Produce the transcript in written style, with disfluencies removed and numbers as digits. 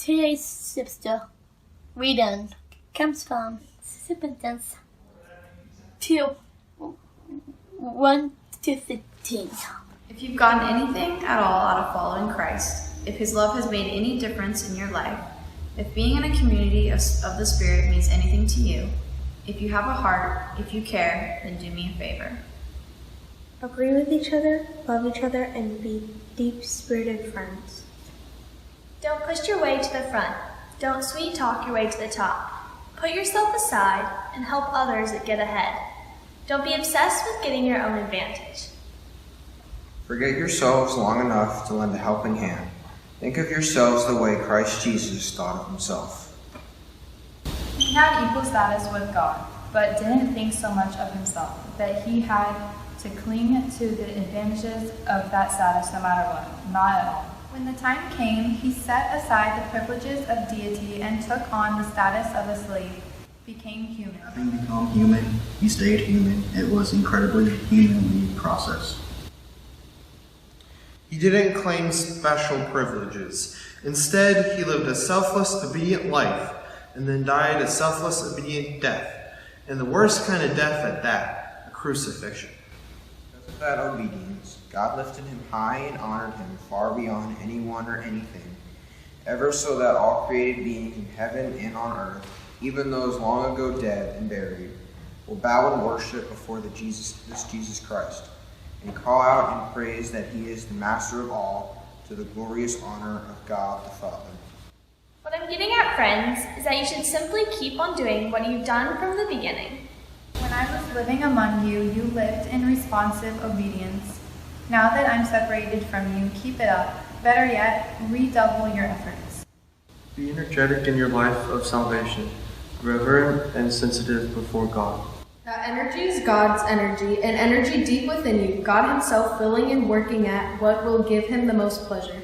Today's scripture reading comes from Philippians 2:1-15. If you've gotten anything at all out of following Christ, if his love has made any difference in your life, if being in a community of the Spirit means anything to you, if you have a heart, if you care, then do me a favor. Agree with each other, love each other, and be deep-spirited friends. Don't push your way to the front. Don't sweet talk your way to the top. Put yourself aside and help others get ahead. Don't be obsessed with getting your own advantage. Forget yourselves long enough to lend a helping hand. Think of yourselves the way Christ Jesus thought of himself. He had equal status with God, but didn't think so much of himself that he had to cling to the advantages of that status no matter what. Not at all. When the time came, he set aside the privileges of deity and took on the status of a slave, became human. Having become human, he stayed human. It was incredibly humanly processed. He didn't claim special privileges. Instead, he lived a selfless, obedient life and then died a selfless, obedient death. And the worst kind of death at that, a crucifixion. Because of that obedience, God lifted him high and honored him far beyond anyone or anything, ever so that all created beings in heaven and on earth, even those long ago dead and buried, will bow and worship before this Jesus Christ, and call out in praise that he is the master of all, to the glorious honor of God the Father. What I'm getting at, friends, is that you should simply keep on doing what you've done from the beginning. When I was living among you, you lived in responsive obedience. Now that I'm separated from you, keep it up. Better yet, redouble your efforts. Be energetic in your life of salvation, reverent and sensitive before God. That energy is God's energy, an energy deep within you, God himself filling and working at what will give him the most pleasure.